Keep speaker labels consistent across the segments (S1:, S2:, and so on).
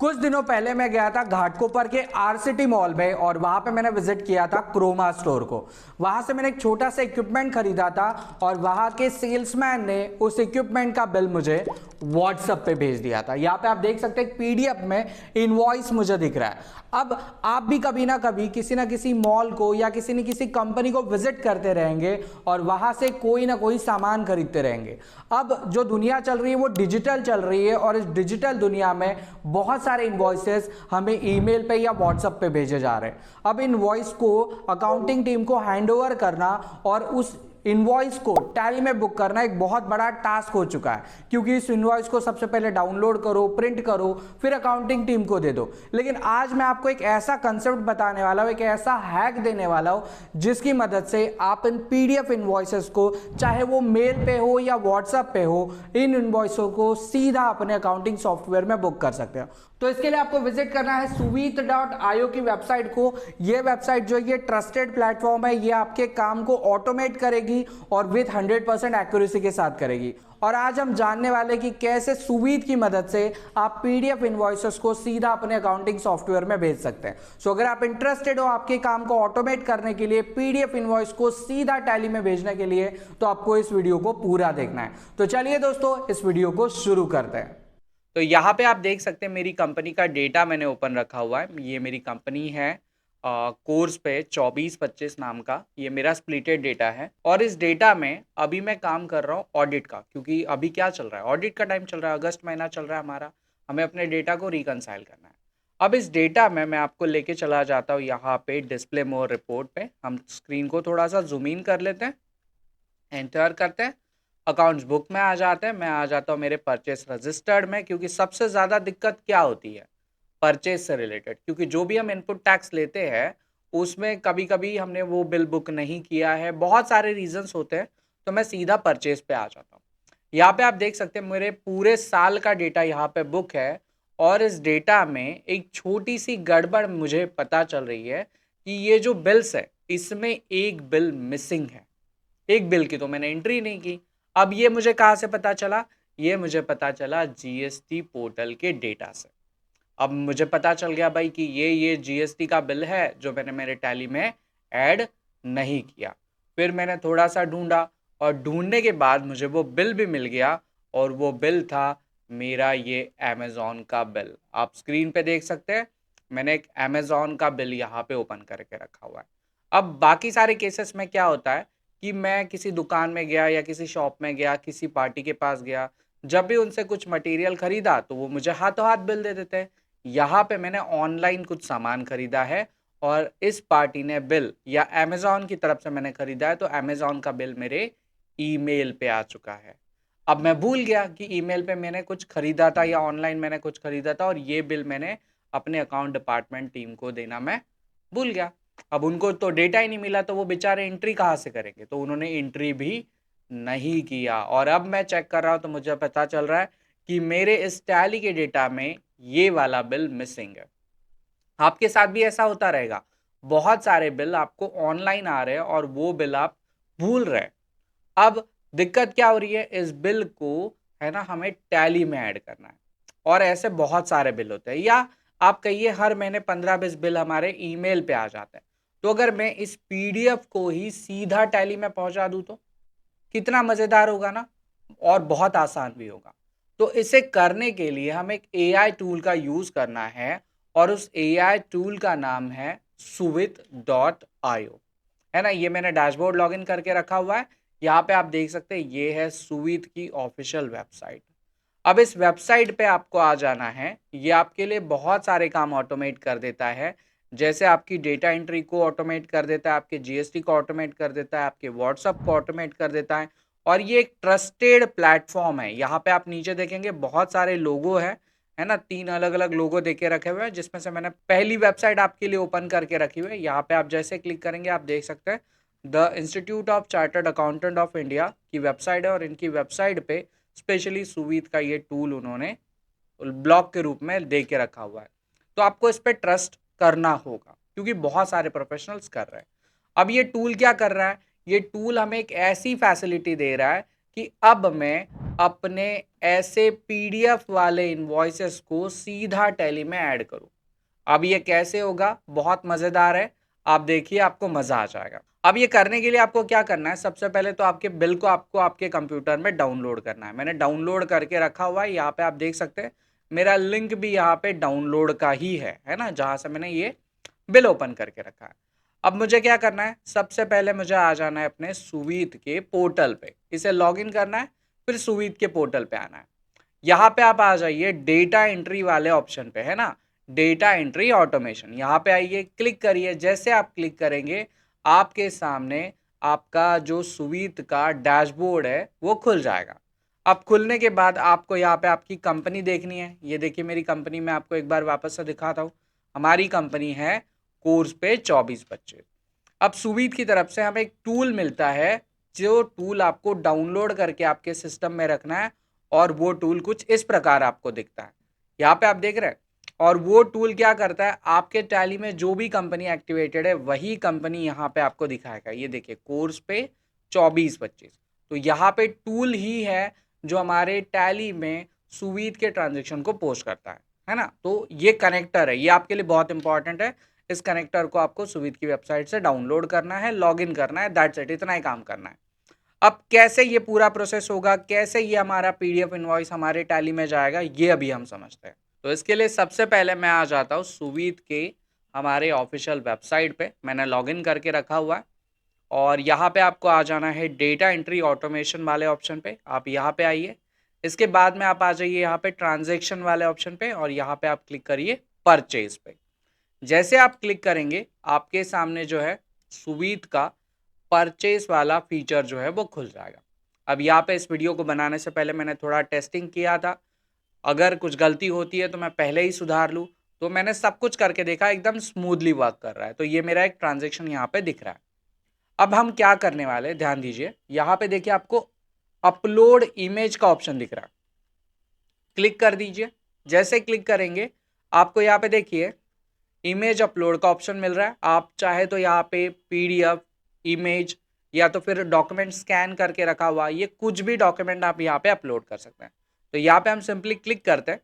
S1: कुछ दिनों पहले मैं गया था घाटकोपर के आरसीटी मॉल में और वहां पे मैंने विजिट किया था क्रोमा स्टोर को। वहां से मैंने एक छोटा सा इक्विपमेंट खरीदा था और वहां के सेल्समैन ने उस इक्विपमेंट का बिल मुझे व्हाट्सएप पे भेज दिया था। यहाँ पे आप देख सकते हैं पीडीएफ में इनवॉइस मुझे दिख रहा है। अब आप भी कभी ना किसी मॉल को या किसी न किसी कंपनी को विजिट करते रहेंगे और वहां से कोई ना कोई सामान खरीदते रहेंगे। अब जो दुनिया चल रही है वो डिजिटल चल रही है और इस डिजिटल दुनिया में बहुत सारे इनवॉइसेस हमें ईमेल पे या व्हाट्सएप पे भेजे जा रहे हैं। अब इनवॉइस को अकाउंटिंग टीम को हैंडओवर करना और उस इनवॉइस को टैली में बुक करना एक बहुत बड़ा टास्क हो चुका है, क्योंकि इस इनवॉइस को सबसे पहले डाउनलोड करो, प्रिंट करो, फिर अकाउंटिंग टीम को दे दो। लेकिन आज मैं आपको एक ऐसा कंसेप्ट बताने वाला हूं, एक ऐसा हैक देने वाला हूं जिसकी मदद से आप इन पीडीएफ इनवॉइसेस को, चाहे वो मेल पे हो या व्हाट्सएप पे हो, इन इनवॉइसों को सीधा अपने अकाउंटिंग सॉफ्टवेयर में बुक कर सकते हो। तो इसके लिए आपको विजिट करना है suveet.io की वेबसाइट को। ये वेबसाइट जो ये ट्रस्टेड प्लेटफॉर्म है, ये आपके काम को ऑटोमेट करेगी और विथ 100% एक्यूरेसी के साथ करेगी। और आज हम जानने वाले कि कैसे सुवीत की मदद से आप पीडीएफ इनवॉइसेस को सीधा अपने अकाउंटिंग सॉफ्टवेयर में भेज सकते हैं। सो अगर आप इंटरेस्टेड हो आपके काम को ऑटोमेट करने के लिए, पीडीएफ इनवॉइस को सीधा टैली में भेजने के लिए, तो आपको इस वीडियो को पूरा देखना है। तो चलिए दोस्तों, इस वीडियो को शुरू करते हैं। तो यहाँ पे आप देख सकते हैं मेरी कंपनी का डेटा मैंने ओपन रखा हुआ है। ये मेरी कंपनी है कोर्स पे 2425 नाम का। ये मेरा स्प्लिटेड डेटा है और इस डेटा में अभी मैं काम कर रहा हूँ ऑडिट का, क्योंकि अभी क्या चल रहा है, ऑडिट का टाइम चल रहा है, अगस्त महीना चल रहा है हमारा। हमें अपने डेटा को रिकंसाइल करना है। अब इस डेटा में मैं आपको लेके चला जाता हूँ यहाँ पे डिस्प्ले मोर रिपोर्ट पे। हम स्क्रीन को थोड़ा सा जूम इन कर लेते हैं, एंटर करते हैं, अकाउंट्स बुक में आ जाते हैं। मैं आ जाता हूँ मेरे परचेस रजिस्टर्ड में, क्योंकि सबसे ज़्यादा दिक्कत क्या होती है परचेस से रिलेटेड, क्योंकि जो भी हम इनपुट टैक्स लेते हैं उसमें कभी कभी हमने वो बिल बुक नहीं किया है, बहुत सारे रीजंस होते हैं। तो मैं सीधा परचेस पे आ जाता हूँ। यहाँ पे आप देख सकते हैं मेरे पूरे साल का डेटा यहाँ पे बुक है और इस डेटा में एक छोटी सी गड़बड़ मुझे पता चल रही है कि ये जो बिल्स है इसमें एक बिल मिसिंग है। एक बिल की तो मैंने एंट्री नहीं की। अब ये मुझे कहाँ से पता चला? ये मुझे पता चला जीएसटी पोर्टल के डेटा से। अब मुझे पता चल गया भाई कि ये जीएसटी का बिल है जो मैंने मेरे टैली में ऐड नहीं किया। फिर मैंने थोड़ा सा ढूंढा और ढूंढने के बाद मुझे वो बिल भी मिल गया और वो बिल था मेरा ये अमेज़ॉन का बिल। आप स्क्रीन पे देख सकते हैं मैंने एक अमेज़ॉन का बिल यहाँ पे ओपन करके रखा हुआ है। अब बाकी सारे केसेस में क्या होता है कि मैं किसी दुकान में गया या किसी शॉप में गया, किसी पार्टी के पास गया, जब भी उनसे कुछ मटेरियल खरीदा तो वो मुझे हाथों हाथ बिल दे देते हैं। यहाँ पे मैंने ऑनलाइन कुछ सामान खरीदा है और इस पार्टी ने बिल, या अमेज़ॉन की तरफ से मैंने खरीदा है तो अमेज़ॉन का बिल मेरे ईमेल पे आ चुका है। अब मैं भूल गया कि ईमेल पे मैंने कुछ खरीदा था या ऑनलाइन मैंने कुछ खरीदा था और ये बिल मैंने अपने अकाउंट डिपार्टमेंट टीम को देना मैं भूल गया। अब उनको तो डेटा ही नहीं मिला तो वो बेचारे एंट्री कहाँ से करेंगे, तो उन्होंने एंट्री भी नहीं किया। और अब मैं चेक कर रहा हूँ तो मुझे पता चल रहा है कि मेरे इस टैली के डेटा में ये वाला बिल मिसिंग है। आपके साथ भी ऐसा होता रहेगा, बहुत सारे बिल आपको ऑनलाइन आ रहे हैं और वो बिल आप भूल रहे हैं। अब दिक्कत क्या हो रही है, इस बिल को है ना हमें टैली में ऐड करना है और ऐसे बहुत सारे बिल होते हैं, या आप कहिए हर महीने 15-20 बिल हमारे ईमेल पे आ जाते हैं। तो अगर मैं इस पीडीएफ को ही सीधा टैली में पहुंचा दूं तो कितना मजेदार होगा ना, और बहुत आसान भी होगा। तो इसे करने के लिए हम एक एआई टूल का यूज करना है और उस एआई टूल का नाम है suvit.io, है ना। ये मैंने डैशबोर्ड लॉगिन करके रखा हुआ है। यहाँ पे आप देख सकते हैं ये है सुवित की ऑफिशियल वेबसाइट। अब इस वेबसाइट पे आपको आ जाना है। ये आपके लिए बहुत सारे काम ऑटोमेट कर देता है, जैसे आपकी डेटा एंट्री को ऑटोमेट कर देता है, आपके जीएसटी को ऑटोमेट कर देता है, आपके व्हाट्सएप को ऑटोमेट कर देता है। और ये एक ट्रस्टेड प्लेटफॉर्म है। यहाँ पे आप नीचे देखेंगे बहुत सारे लोगो है ना, 3 अलग अलग लोगो देके रखे हुए हैं, जिसमें से मैंने पहली वेबसाइट आपके लिए ओपन करके रखी हुई है। यहाँ पे आप जैसे क्लिक करेंगे आप देख सकते हैं the institute of chartered accountant of India की वेबसाइट है और इनकी वेबसाइट पे स्पेशली सुवीत का ये टूल उन्होंने ब्लॉग के रूप में दे के रखा हुआ है। तो आपको इस पर ट्रस्ट करना होगा क्योंकि बहुत सारे प्रोफेशनल्स कर रहे हैं। अब ये टूल क्या कर रहा है, ये टूल हमें एक ऐसी फैसिलिटी दे रहा है कि अब मैं अपने ऐसे पीडीएफ वाले इनवॉइसेस को सीधा टैली में ऐड करूं। अब ये कैसे होगा, बहुत मजेदार है, आप देखिए आपको मजा आ जाएगा। अब ये करने के लिए आपको क्या करना है, सबसे पहले तो आपके बिल को आपको आपके कंप्यूटर में डाउनलोड करना है। मैंने डाउनलोड करके रखा हुआ है, यहाँ पे आप देख सकते हैं मेरा लिंक भी यहाँ पे डाउनलोड का ही है ना, जहां से मैंने ये बिल ओपन करके रखा है। अब मुझे क्या करना है, सबसे पहले मुझे आ जाना है अपने सुवीत के पोर्टल पे, इसे लॉगिन करना है, फिर सुवीत के पोर्टल पे आना है। यहाँ पे आप आ जाइए डेटा एंट्री वाले ऑप्शन पे, है ना, डेटा एंट्री ऑटोमेशन, यहाँ पे आइए, क्लिक करिए। जैसे आप क्लिक करेंगे आपके सामने आपका जो सुवीत का डैशबोर्ड है वो खुल जाएगा। अब खुलने के बाद आपको यहाँ पे आपकी कंपनी देखनी है। ये देखिए मेरी कंपनी में आपको एक बार वापस से दिखाता हूँ। हमारी कंपनी है कोर्स पे 24 बच्चे। अब सुवीत की तरफ से हमें एक टूल मिलता है, जो टूल आपको डाउनलोड करके आपके सिस्टम में रखना है, और वो टूल कुछ इस प्रकार आपको दिखता है, यहाँ पे आप देख रहे हैं। और वो टूल क्या करता है, आपके टैली में जो भी कंपनी एक्टिवेटेड है वही कंपनी यहाँ पे आपको दिखाएगा। ये देखिए कोर्स पे 24 25, तो यहाँ पे टूल ही है जो हमारे टैली में सुवीत के ट्रांजेक्शन को पोस्ट करता है ना। तो ये कनेक्टर है, ये आपके लिए बहुत इंपॉर्टेंट है। इस कनेक्टर को आपको सुवीत की वेबसाइट से डाउनलोड करना है, लॉगिन करना है, दैट्स इट, इतना ही काम करना है। अब कैसे ये पूरा प्रोसेस होगा, कैसे ये हमारा पीडीएफ इनवॉइस हमारे टैली में जाएगा, ये अभी हम समझते हैं। तो इसके लिए सबसे पहले मैं आ जाता हूँ सुवीत के हमारे ऑफिशियल वेबसाइट पे, मैंने लॉगिन करके रखा हुआ है। और यहाँ पे आपको आ जाना है डेटा एंट्री ऑटोमेशन वाले ऑप्शन पे, आप यहाँ पे आइए। इसके बाद में आप आ जाइए यहाँ पे ट्रांजेक्शन वाले ऑप्शन पे, और यहाँ पे आप क्लिक करिए परचेज पे। जैसे आप क्लिक करेंगे आपके सामने जो है सुवीत का परचेस वाला फीचर जो है वो खुल जाएगा। अब यहाँ पे इस वीडियो को बनाने से पहले मैंने थोड़ा टेस्टिंग किया था, अगर कुछ गलती होती है तो मैं पहले ही सुधार लूँ। तो मैंने सब कुछ करके देखा, एकदम स्मूथली वर्क कर रहा है। तो ये मेरा एक ट्रांजेक्शन यहाँ पे दिख रहा है। अब हम क्या करने वाले हैं, ध्यान दीजिए, यहाँ पे देखिए आपको अपलोड इमेज का ऑप्शन दिख रहा है, क्लिक कर दीजिए। जैसे क्लिक करेंगे आपको यहाँ पे देखिए इमेज अपलोड का ऑप्शन मिल रहा है। आप चाहे तो यहाँ पे पीडीएफ, इमेज, या तो फिर डॉक्यूमेंट स्कैन करके रखा हुआ, ये कुछ भी डॉक्यूमेंट आप यहाँ पे अपलोड कर सकते हैं। तो यहाँ पे हम सिंपली क्लिक करते हैं।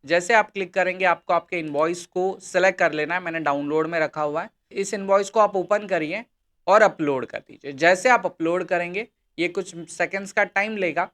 S1: जैसे आप क्लिक करेंगे आपको आपके इनवॉइस को सिलेक्ट कर लेना है, मैंने डाउनलोड में रखा हुआ है। इस इनवॉइस को आप ओपन करिए और अपलोड कर दीजिए। जैसे आप अपलोड करेंगे ये कुछ सेकेंड्स का टाइम लेगा,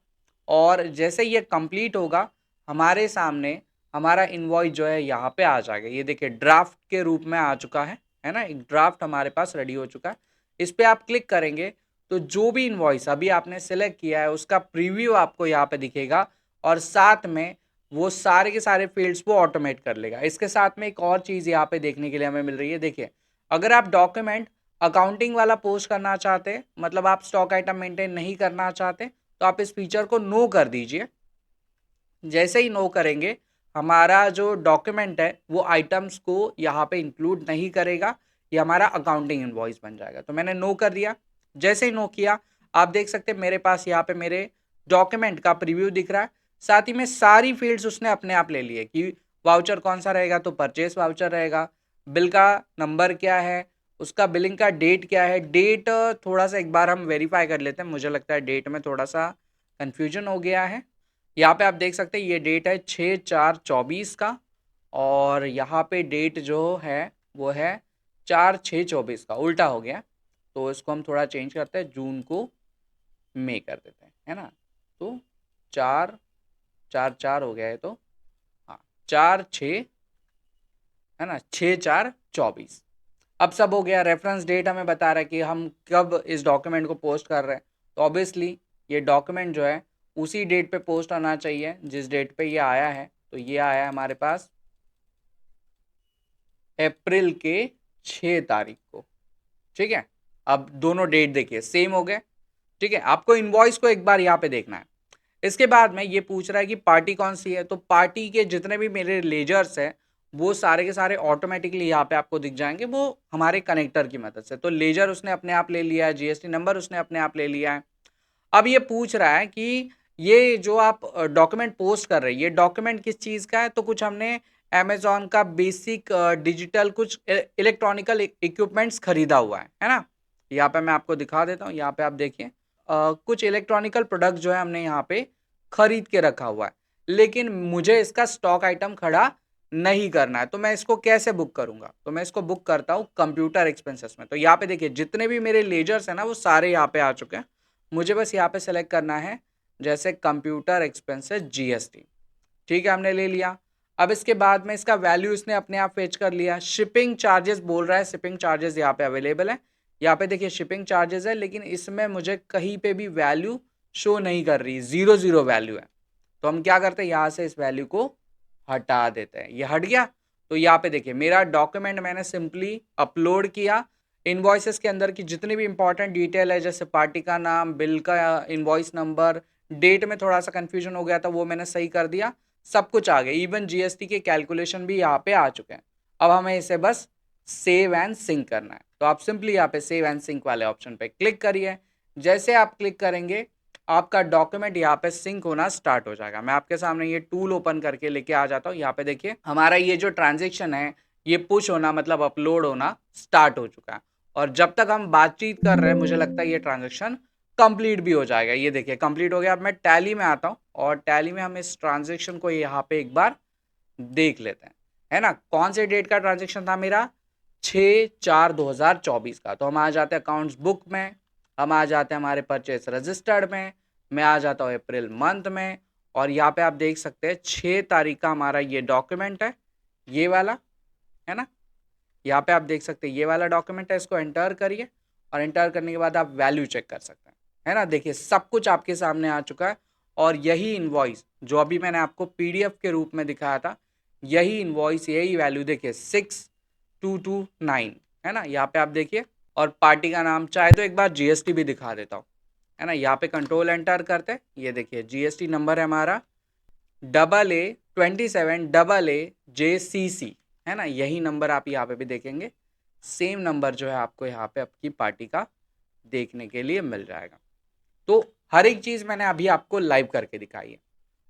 S1: और जैसे ये कंप्लीट होगा हमारे सामने हमारा इनवॉइस जो है यहाँ पे आ जाएगा। ये देखिए ड्राफ्ट के रूप में आ चुका है ना, एक ड्राफ्ट हमारे पास रेडी हो चुका है। इस पे आप क्लिक करेंगे तो जो भी इनवॉइस अभी आपने सेलेक्ट किया है उसका प्रीव्यू आपको यहाँ पे दिखेगा, और साथ में वो सारे के सारे फील्ड्स वो ऑटोमेट कर लेगा। इसके साथ में एक और चीज़ यहाँ पे देखने के लिए हमें मिल रही है, देखिए अगर आप डॉक्यूमेंट अकाउंटिंग वाला पोस्ट करना चाहते हैं, मतलब आप स्टॉक आइटम मेंटेन नहीं करना चाहते, तो आप इस फीचर को नो कर दीजिए। जैसे ही नो करेंगे हमारा जो डॉक्यूमेंट है वो आइटम्स को यहाँ पे इंक्लूड नहीं करेगा, ये हमारा अकाउंटिंग इनवॉइस बन जाएगा। तो मैंने नो कर दिया। जैसे ही नो किया आप देख सकते हैं मेरे पास यहाँ पे मेरे डॉक्यूमेंट का प्रीव्यू दिख रहा है, साथ ही में सारी फील्ड्स उसने अपने आप ले लिए कि वाउचर कौन सा रहेगा, तो परचेस वाउचर रहेगा, बिल का नंबर क्या है, उसका बिलिंग का डेट क्या है। डेट थोड़ा सा एक बार हम वेरीफाई कर लेते हैं, मुझे लगता है डेट में थोड़ा सा कन्फ्यूजन हो गया है। यहाँ पे आप देख सकते हैं ये डेट है 6/4/24 का, और यहाँ पे डेट जो है वो है 4/6/24 का, उल्टा हो गया। तो इसको हम थोड़ा चेंज करते हैं, जून को मई कर देते हैं, है ना। तो 4/4/4 हो गया है, तो हाँ 4/6, है ना, 6/4/24। अब सब हो गया। रेफरेंस डेट हमें बता रहा है कि हम कब इस डॉक्यूमेंट को पोस्ट कर रहे हैं, तो ऑब्वियसली ये डॉक्यूमेंट जो है उसी डेट पे पोस्ट होना चाहिए जिस डेट पे ये आया है। तो ये आया है हमारे पास अप्रैल के 6 तारीख को, ठीक है। अब दोनों डेट देखिए सेम हो गए, ठीक है। आपको इनवॉइस को एक बार यहाँ पे देखना है। इसके बाद में ये पूछ रहा है कि पार्टी कौन सी है, तो पार्टी के जितने भी मेरे लेजर्स हैं वो सारे के सारे ऑटोमेटिकली यहाँ पे आपको दिख जाएंगे, वो हमारे कनेक्टर की मदद से। तो लेजर उसने अपने आप ले लिया है, जीएसटी नंबर उसने अपने आप ले लिया है। अब ये पूछ रहा है कि ये जो आप डॉक्यूमेंट पोस्ट कर रहे हैं ये डॉक्यूमेंट किस चीज़ का है, तो कुछ हमने अमेजोन का बेसिक डिजिटल कुछ इलेक्ट्रॉनिकल इक्विपमेंट्स खरीदा हुआ है ना। यहाँ पे मैं आपको दिखा देता हूँ, यहाँ पे आप देखिए कुछ इलेक्ट्रॉनिकल प्रोडक्ट जो है हमने यहाँ पे खरीद के रखा हुआ है, लेकिन मुझे इसका स्टॉक आइटम खड़ा नहीं करना है, तो मैं इसको कैसे बुक करूंगा? तो मैं इसको बुक करता हूँ कंप्यूटर एक्सपेंसेस में। तो यहाँ पे देखिए जितने भी मेरे लेजर्स है ना वो सारे यहाँ पे आ चुके हैं। मुझे बस यहाँ पे सेलेक्ट करना है जैसे कंप्यूटर एक्सपेंसेस जीएसटी। ठीक है, हमने ले लिया। अब इसके बाद में इसका वैल्यू इसने अपने आप फेच कर लिया। शिपिंग चार्जेस बोल रहा है, शिपिंग चार्जेस यहाँ पे अवेलेबल है। यहाँ पे देखिए शिपिंग चार्जेस है, लेकिन इसमें मुझे कहीं पे भी वैल्यू शो नहीं कर रही, 0 वैल्यू है। तो हम क्या करते हैं, यहाँ से इस वैल्यू को हटा देते हैं। ये हट गया। तो यहाँ पे देखिए मेरा डॉक्यूमेंट मैंने सिंपली अपलोड किया। इनवॉइसेस के अंदर की जितनी भी इंपॉर्टेंट डिटेल है, जैसे पार्टी का नाम, बिल का इनवॉइस नंबर, डेट में थोड़ा सा कंफ्यूजन हो गया था, वो मैंने सही कर दिया। सब कुछ आ गया, इवन जीएसटी के कैलकुलेशन भी यहाँ पे आ चुके हैं। अब हमें इसे बस सेव एंड सिंक करना है। तो आप सिंपली यहाँ पे सेव एंड सिंक वाले ऑप्शन पे क्लिक करिए। जैसे आप क्लिक करेंगे आपका डॉक्यूमेंट यहाँ पे सिंक होना स्टार्ट हो जाएगा। मैं आपके सामने ये टूल ओपन करके लेके आ जाता हूँ। यहाँ पे देखिए हमारा ये जो ट्रांजेक्शन है ये पुश होना मतलब अपलोड होना स्टार्ट हो चुका है। और जब तक हम बातचीत कर रहे हैं मुझे लगता है ये ट्रांजेक्शन कंप्लीट भी हो जाएगा। ये देखिए कंप्लीट हो गया। अब मैं टैली में आता हूँ और टैली में हम इस ट्रांजेक्शन को यहाँ पे एक बार देख लेते हैं, है ना। कौन से डेट का ट्रांजेक्शन था मेरा? 6/4/2024 का। तो हम आ जाते हैं अकाउंट्स बुक में, हम आ जाते हैं हमारे परचेस रजिस्टर्ड में, मैं आ जाता हूँ अप्रैल मंथ में, और यहाँ पे आप देख सकते हैं 6 तारीख का हमारा ये डॉक्यूमेंट है, ये वाला, है ना। यहाँ पे आप देख सकते हैं ये वाला डॉक्यूमेंट है। इसको एंटर करिए और एंटर करने के बाद आप वैल्यू चेक कर सकते हैं, है ना। देखिए सब कुछ आपके सामने आ चुका है। और यही इनवॉइस जो अभी मैंने आपको पीडीएफ के रूप में दिखाया था, यही इनवॉइस यही वैल्यू देखिए 6229, है ना। यहाँ पे आप देखिए, और पार्टी का नाम, चाहे तो एक बार जीएसटी भी दिखा देता हूँ, है ना। यहाँ पे कंट्रोल एंटर करते, ये देखिए जीएसटी नंबर है हमारा AA27AA JCC, है ना। यही नंबर आप यहाँ पे भी देखेंगे, सेम नंबर जो है आपको यहाँ पे आपकी पार्टी का देखने के लिए मिल जाएगा। तो हर एक चीज़ मैंने अभी आपको लाइव करके दिखाई है।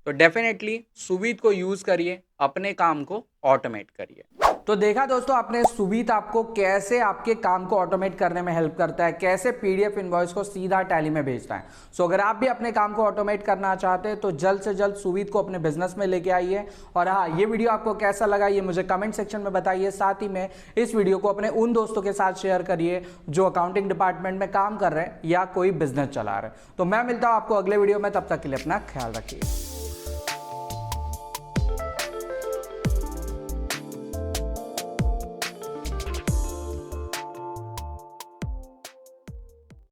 S1: तो डेफिनेटली सुविध को यूज़ करिए, अपने काम को ऑटोमेट करिए। तो देखा दोस्तों आपने सुविध आपको कैसे आपके काम को ऑटोमेट करने में हेल्प करता है, कैसे पीडीएफ इनवॉइस को सीधा टैली में भेजता है। सो अगर आप भी अपने काम को ऑटोमेट करना चाहते हैं तो जल्द से जल्द सुविध को अपने बिजनेस में लेके आइए। और हाँ, ये वीडियो आपको कैसा लगा ये मुझे कमेंट सेक्शन में बताइए। साथ ही में इस वीडियो को अपने उन दोस्तों के साथ शेयर करिए जो अकाउंटिंग डिपार्टमेंट में काम कर रहे हैं या कोई बिजनेस चला रहे हैं। तो मैं मिलता हूं आपको अगले वीडियो में, तब तक के लिए अपना ख्याल रखिए।